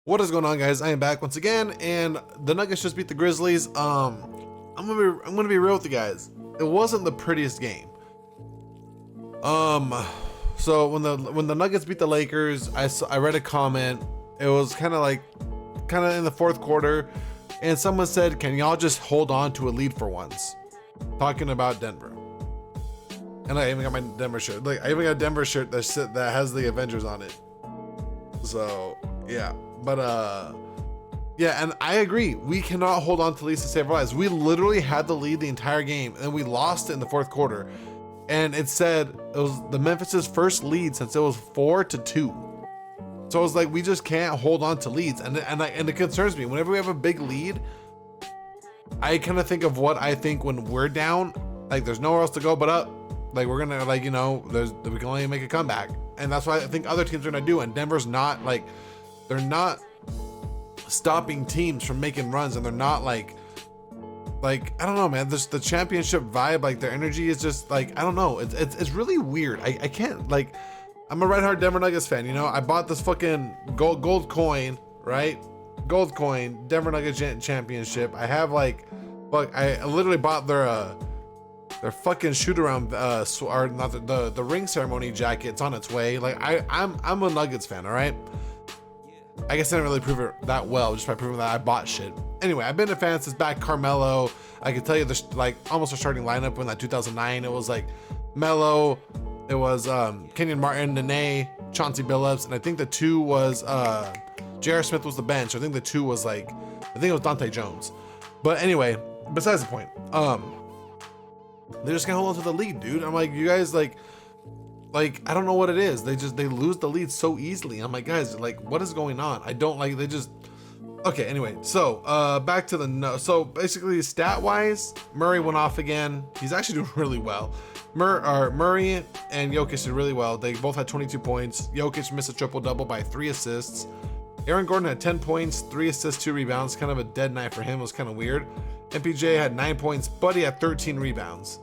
What is going on, guys? I am back once again, and the Nuggets just beat the Grizzlies. I'm gonna be real with you guys. It wasn't the prettiest game. So when the Nuggets beat the Lakers, I read a comment. It was kind of in the fourth quarter, and someone said, "Can y'all just hold on to a lead for once?" Talking about Denver. And I even got my Denver shirt. I even got a Denver shirt that has the Avengers on it. So yeah. But yeah, and I agree. We cannot hold on to leads to save our lives. We literally had the lead the entire game, and we lost it in the fourth quarter. And it said it was the Memphis's first lead since it was 4-2. So it was like we just can't hold on to leads, and it concerns me. Whenever we have a big lead, I kind of think of what I think when we're down. Like there's nowhere else to go but up. Like we're gonna we can only make a comeback, and that's what I think other teams are gonna do. And Denver's not like. They're not stopping teams from making runs, and they're not like I don't know, man. This the championship vibe, like their energy is just like I don't know. It's really weird. I can't like. I'm a red hard Denver Nuggets fan. You know, I bought this fucking gold coin, right? Gold coin, Denver Nuggets championship. I have I literally bought their fucking shoot around or not the ring ceremony jacket. It's on its way. Like I'm a Nuggets fan, all right. I guess I didn't really prove it that well just by proving that I bought shit. Anyway, I've been a fan since back Carmelo. I can tell you this, almost a starting lineup when that 2009. It was Melo, it was Kenyon Martin, Nene, Chauncey Billups, and I think the two was J.R. Smith was the bench. I think the two was I think it was Dante Jones. But anyway, besides the point, they're just gonna hold on to the lead, dude. I'm like, you guys I don't know what it is. They lose the lead so easily. I'm like, guys, what is going on? I don't they just. Okay, anyway, so back to so basically stat wise, Murray went off again. He's actually doing really well. Murray and Jokic did really well. They both had 22 points. Jokic missed a triple double by 3 assists. Aaron Gordon had 10 points, 3 assists, 2 rebounds. Kind of a dead night for him. It was kind of weird. MPJ had 9 points, but he had 13 rebounds.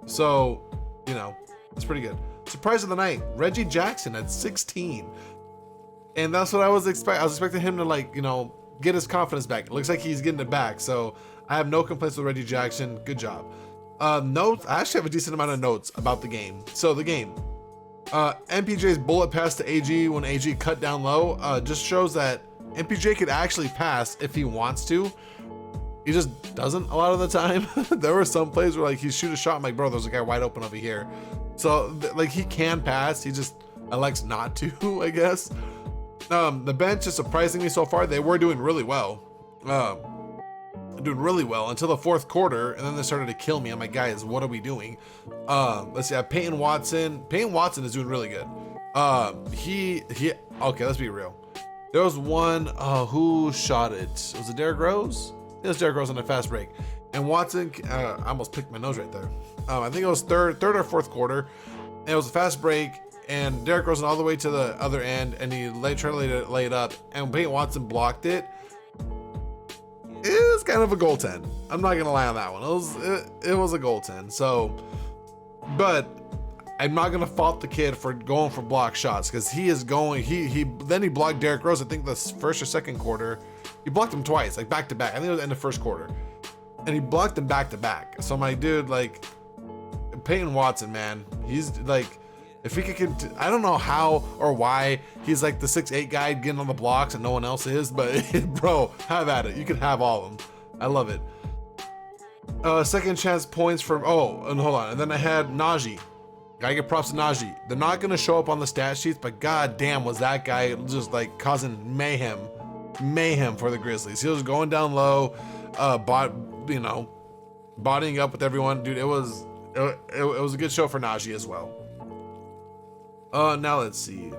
So, it's pretty good. Surprise of the night, Reggie Jackson at 16. And that's what I was expecting. I was expecting him to get his confidence back. It looks like he's getting it back. So I have no complaints with Reggie Jackson. Good job. Notes, I actually have a decent amount of notes about the game. So the game, MPJ's bullet pass to AG when AG cut down low, just shows that MPJ could actually pass if he wants to. He just doesn't a lot of the time. There were some plays where he shoot a shot. I'm like, bro, there's a guy wide open over here. So he can pass. He just elects not to, I guess. The bench is surprisingly so far. They were doing really well. Until the fourth quarter, and then they started to kill me. I'm like, guys, what are we doing? Let's see. Peyton Watson. Peyton Watson is doing really good. Okay, let's be real. There was one, who shot it? Was it Derrick Rose? It was Derrick Rose on a fast break. And Watson, I almost picked my nose right there. I think it was third or fourth quarter. And it was a fast break, and Derrick Rose went all the way to the other end, and he tried to lay it up, and Peyton Watson blocked it. It was kind of a goaltend. I'm not gonna lie on that one. It was a goaltend. So, but I'm not gonna fault the kid for going for block shots because he is going. He blocked Derrick Rose. I think the first or second quarter. He blocked him twice, back to back. I think it was in the first quarter. And he blocked him back to back. So my dude, Peyton Watson, man, he's if he could, I don't know how or why he's the 6'8" guy getting on the blocks and no one else is, but bro, have at it. You can have all of them. I love it. Second chance points from, and hold on. And then I had Najee. Gotta get props to Najee. They're not gonna show up on the stat sheets, but god damn was that guy just causing mayhem for the Grizzlies. He was going down low, bodying up with everyone. Dude, it was a good show for Najee as well. Now let's see.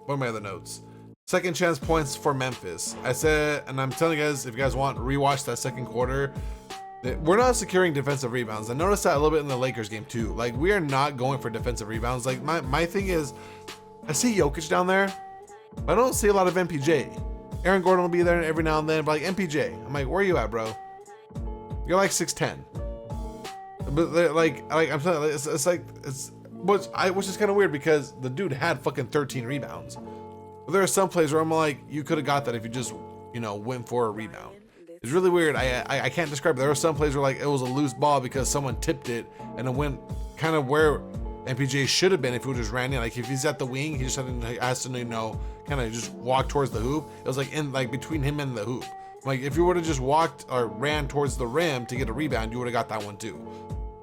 What are my other notes? Second chance points for Memphis. I said, and I'm telling you guys, if you guys want, rewatch that second quarter. We're not securing defensive rebounds. I noticed that a little bit in the Lakers game too. We are not going for defensive rebounds. My thing is, I see Jokic down there, but I don't see a lot of MPJ. Aaron Gordon will be there every now and then, but MPJ, I'm like, where are you at, bro? You're 6'10". But I'm saying, it's which is kind of weird because the dude had fucking 13 rebounds. But there are some plays where I'm like, you could have got that if you just, you know, went for a rebound. It's really weird. I can't describe it. There were some plays where like it was a loose ball because someone tipped it and it went kind of where MPJ should have been if he just ran in. Like if he's at the wing, he just has to, you know, kind of just walk towards the hoop. It was like in like between him and the hoop. Like if you would have just walked or ran towards the rim to get a rebound, you would have got that one too.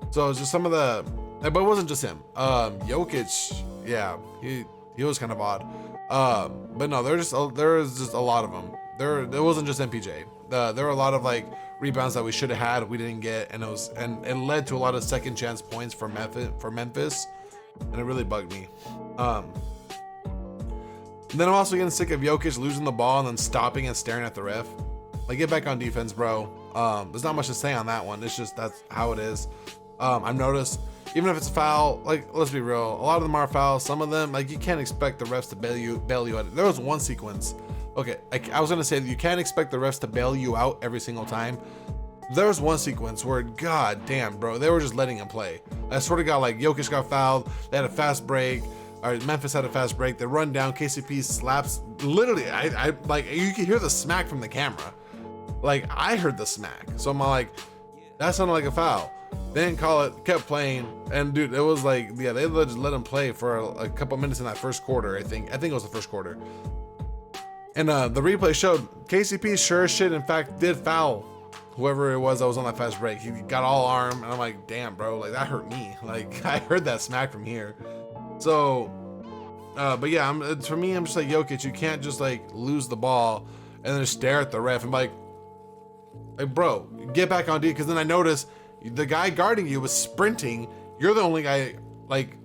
So it's just some of the, but it wasn't just him. Jokic, yeah, he was kind of odd. But no, there was just a lot of them. There wasn't just MPJ. There were a lot of like rebounds that we should have had, we didn't get, and it led to a lot of second chance points for Memphis, and it really bugged me. And then I'm also getting sick of Jokic losing the ball and then stopping and staring at the ref. Like, get back on defense, bro. There's not much to say on that one. It's just that's how it is. I've noticed, even if it's a foul, like, let's be real, a lot of them are fouls. Some of them, like, you can't expect the refs to bail you out. There was one sequence. Okay, I was gonna say that you can't expect the refs to bail you out every single time. There was one sequence where, god damn, bro, they were just letting him play. I swear to God, like, Jokic got fouled, they had a fast break, or Memphis had a fast break, they run down, KCP slaps, literally, I like, you can hear the smack from the camera. Like, I heard the smack, so I'm like, that sounded like a foul. They didn't call it, kept playing, and dude, it was like, yeah, they just let him play for a couple minutes in that first quarter, I think it was the first quarter. And the replay showed KCP sure as shit, in fact, did foul whoever it was that was on that fast break. He got all arm, and I'm like, damn, bro, like, that hurt me. Like, I heard that smack from here. So, but yeah, for me, I'm just like, Jokic, you can't just, like, lose the ball and then just stare at the ref. I'm like, bro, get back on D, because then I noticed the guy guarding you was sprinting. You're the only guy, like,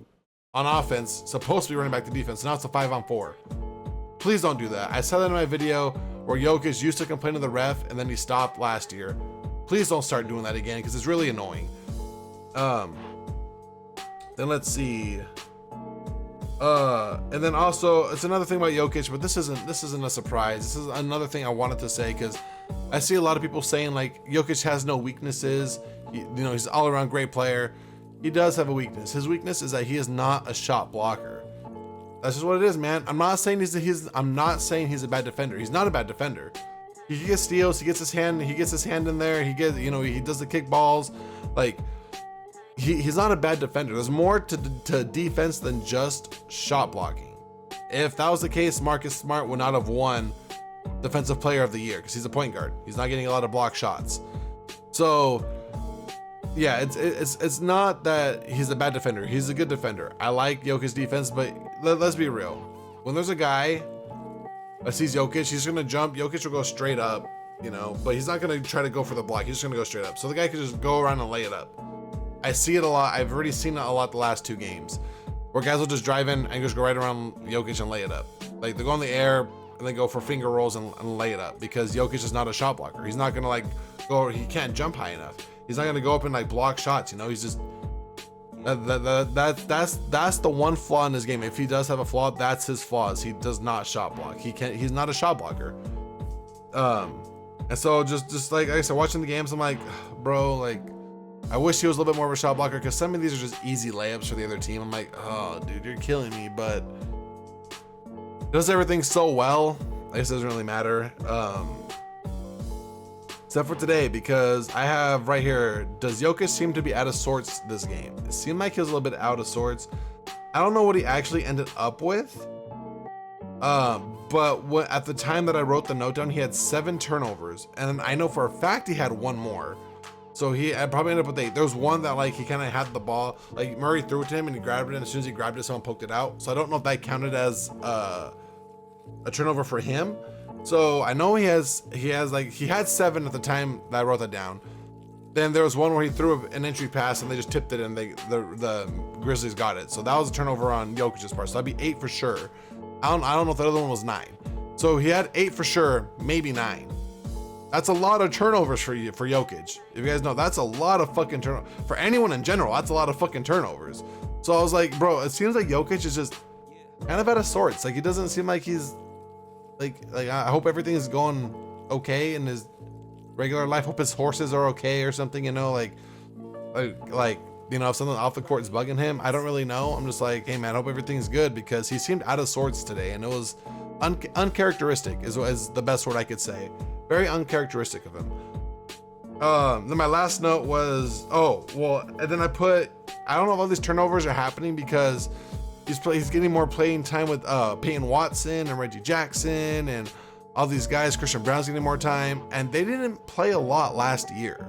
on offense, supposed to be running back to defense. Now it's a 5-on-4. Please don't do that. I saw that in my video where Jokic used to complain to the ref and then he stopped last year. Please don't start doing that again, because it's really annoying. Then let's see. And then also, it's another thing about Jokic, but this isn't a surprise. This is another thing I wanted to say, because I see a lot of people saying like Jokic has no weaknesses. You know, he's an all-around great player. He does have a weakness. His weakness is that he is not a shot blocker. That's just what it is, man. I'm not saying he's a bad defender. He's not a bad defender. He gets steals, he gets his hand in there, he does the kick balls. Like, he's not a bad defender. There's more to defense than just shot blocking. If that was the case, Marcus Smart would not have won Defensive Player of the Year, because he's a point guard. He's not getting a lot of block shots. So yeah, it's not that he's a bad defender. He's a good defender. I like Jokic's defense, but let's be real. When there's a guy that sees Jokic, he's gonna jump. Jokic will go straight up, you know, but he's not gonna try to go for the block. He's just gonna go straight up. So the guy could just go around and lay it up. I see it a lot. I've already seen it a lot the last 2 games, where guys will just drive in and just go right around Jokic and lay it up. Like, they go in the air and they go for finger rolls and lay it up, because Jokic is not a shot blocker. He's not gonna like go. He can't jump high enough. He's not gonna go up and like block shots, you know. He's just that's the one flaw in his game. If he does have a flaw, that's his flaws. He does not shot block. He's not a shot blocker. And so just like I said, watching the games, I'm like, bro, like, I wish he was a little bit more of a shot blocker, because some of these are just easy layups for the other team. I'm like, oh, dude, you're killing me. But does everything so well, I guess it doesn't really matter. Except for today, because I have right here, does Jokic seem to be out of sorts this game? It seemed like he was a little bit out of sorts. I don't know what he actually ended up with. But at the time that I wrote the note down, he had 7 turnovers. And I know for a fact he had 1 more. So I probably ended up with 8. There was one that like he kind of had the ball, like Murray threw it to him and he grabbed it, and as soon as he grabbed it, someone poked it out. So I don't know if that counted as a turnover for him. So I know he had 7 at the time that I wrote that down. Then there was one where he threw an entry pass and they just tipped it, and the Grizzlies got it. So that was a turnover on Jokic's part. So that'd be 8 for sure. I don't know if the other one was 9. So he had 8 for sure, maybe 9. That's a lot of turnovers for Jokic. If you guys know, that's a lot of fucking turnovers. For anyone in general, that's a lot of fucking turnovers. So I was like, bro, it seems like Jokic is just kind of out of sorts. Like, he doesn't seem like he's like I hope everything is going okay in his regular life. Hope his horses are okay or something, you know, like you know, if something off the court is bugging him. I don't really know. I'm just like, hey man, I hope everything's good, because he seemed out of sorts today, and it was uncharacteristic is the best word I could say. Very uncharacteristic of him. Then my last note was, and then I don't know if all these turnovers are happening because he's getting more playing time with Peyton Watson and Reggie Jackson and all these guys. Christian Brown's getting more time, and they didn't play a lot last year.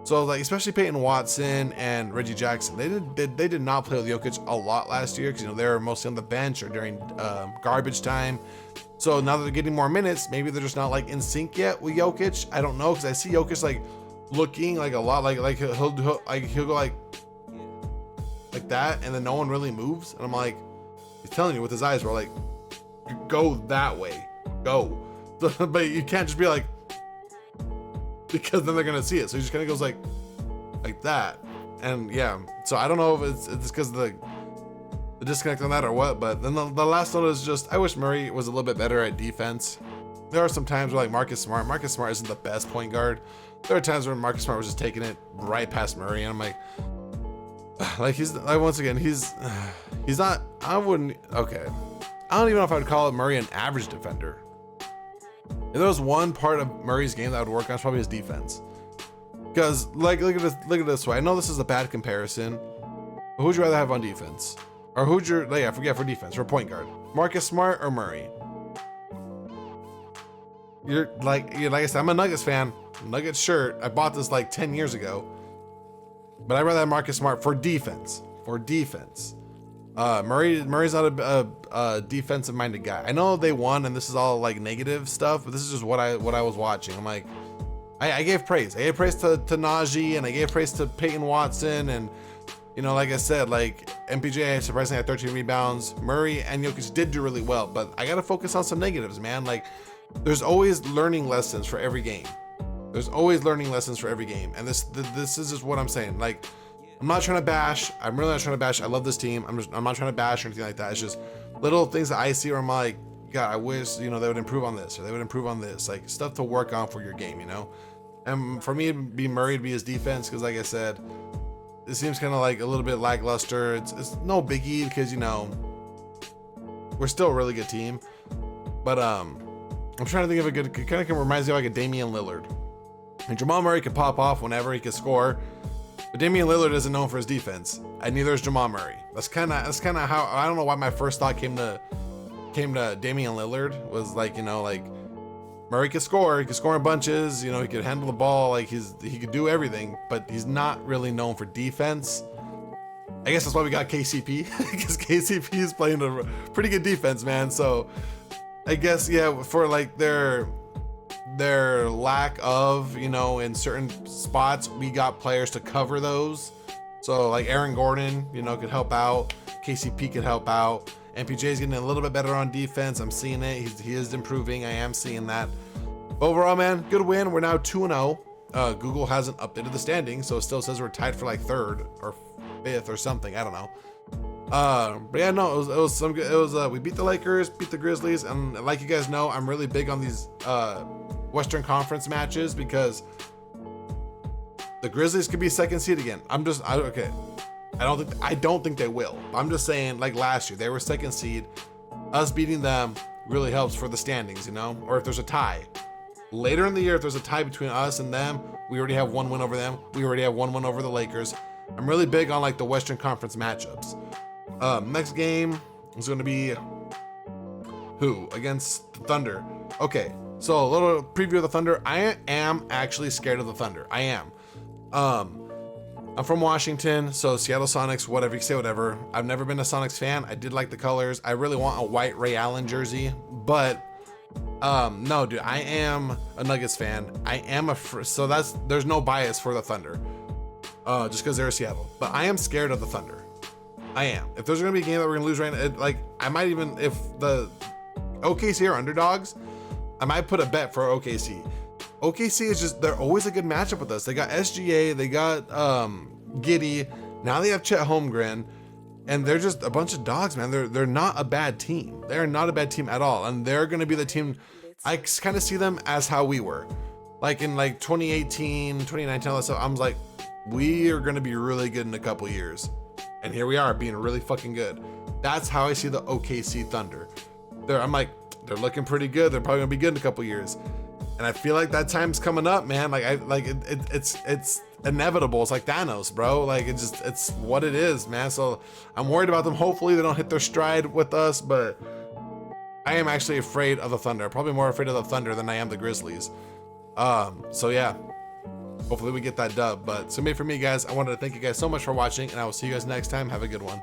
So like, especially Peyton Watson and Reggie Jackson, they did not play with Jokic a lot last year because, you know, they were mostly on the bench or during garbage time. So now that they're getting more minutes, maybe they're just not like in sync yet with Jokic. I don't know, because I see Jokic like looking like a lot like he'll go like that, and then no one really moves, and I'm like, he's telling you with his eyes, bro, like, go that way, go. But you can't just be like, because then they're gonna see it. So he just kind of goes like that, and yeah. So I don't know if it's because of the disconnect on that or what. But then the last note is just, I wish Murray was a little bit better at defense. There are some times where like Marcus Smart isn't the best point guard. There are times where Marcus Smart was just taking it right past Murray, and I'm like he's like, once again, he's not. I don't even know if I would call it Murray an average defender. If there was one part of Murray's game that I would work on, it's probably his defense. Because like, look at this way. I know this is a bad comparison, but who'd you rather have on defense? Or who'd you, for defense, for point guard? Marcus Smart or Murray? You're like I said, I'm a Nuggets fan. Nuggets shirt. I bought this like 10 years ago. But I'd rather have Marcus Smart for defense. Murray's not a defensive-minded guy. I know they won, and this is all like negative stuff, but this is just what I was watching. I'm like, I gave praise. I gave praise to Najee, and I gave praise to Peyton Watson, and, you know, like I said, like MPJ surprisingly had 13 rebounds. Murray and Jokic did do really well, but I gotta focus on some negatives, man. Like, there's always learning lessons for every game. And this is just what I'm saying. Like, I'm not trying to bash. I'm really not trying to bash. I love this team. I'm not trying to bash or anything like that. It's just little things that I see where I'm like, God, I wish, you know, they would improve on this, or they would improve on this, like stuff to work on for your game, you know? And for me, it'd be Murray to be his defense, because like I said, it seems kind of like a little bit lackluster. It's no biggie, because, you know, we're still a really good team. But I'm trying to think of a good, it kind of reminds me of like a Damian Lillard. And Jamal Murray could pop off whenever, he could score. But Damian Lillard isn't known for his defense, and neither is Jamal Murray. That's kind of how, I don't know why my first thought came to Damian Lillard, was like, you know, like Murray could score, he could score in bunches, you know, he could handle the ball, like he could do everything, but he's not really known for defense. I guess that's why we got KCP, because KCP is playing a pretty good defense, man. So I guess, yeah, for like their lack of, you know, in certain spots, we got players to cover those. So like Aaron Gordon, you know, could help out. KCP could help out. MPJ is getting a little bit better on defense. I'm seeing it. He is improving. I am seeing that. Overall, man, good win. We're now 2-0. Google hasn't updated the standings, so it still says we're tied for like 3rd or 5th or something. I don't know. But yeah, no, it was some good. It was we beat the Lakers, beat the Grizzlies, and like you guys know, I'm really big on these Western Conference matches, because the Grizzlies could be 2nd seed again. Okay. I don't think they will. I'm just saying, like last year, they were 2nd seed. Us beating them really helps for the standings, you know? Or if there's a tie. Later in the year, if there's a tie between us and them, we already have 1 win over them. We already have 1 win over the Lakers. I'm really big on like the Western Conference matchups. Next game is going to be who? Against the Thunder. Okay, so a little preview of the Thunder. I am actually scared of the Thunder. I am. I'm from Washington, so Seattle Sonics, whatever, you say whatever. I've never been a Sonics fan. I did like the colors. I really want a white Ray Allen jersey, but no, dude, I am a Nuggets fan. I am so there's no bias for the Thunder, just because they're Seattle. But I am scared of the Thunder. I am. If there's gonna be a game that we're gonna lose right now, like I might even, if the OKC are underdogs, I might put a bet for OKC. OKC is just, they're always a good matchup with us. They got SGA, they got Giddey, now they have Chet Holmgren, and they're just a bunch of dogs, man. They're not a bad team. They're not a bad team at all, and they're gonna be the team. I kind of see them as how we were, like in like 2018, 2019, all that stuff. I'm like, we are gonna be really good in a couple years, and here we are being really fucking good. That's how I see the OKC Thunder. I'm like, they're looking pretty good. They're probably gonna be good in a couple years. And I feel like that time's coming up, man. Like it's inevitable. It's like Thanos, bro. Like it's what it is, man. So I'm worried about them. Hopefully they don't hit their stride with us, but I am actually afraid of the Thunder. Probably more afraid of the Thunder than I am the Grizzlies. So yeah, hopefully we get that dub. But so made for me, guys. I wanted to thank you guys so much for watching, and I will see you guys next time. Have a good one.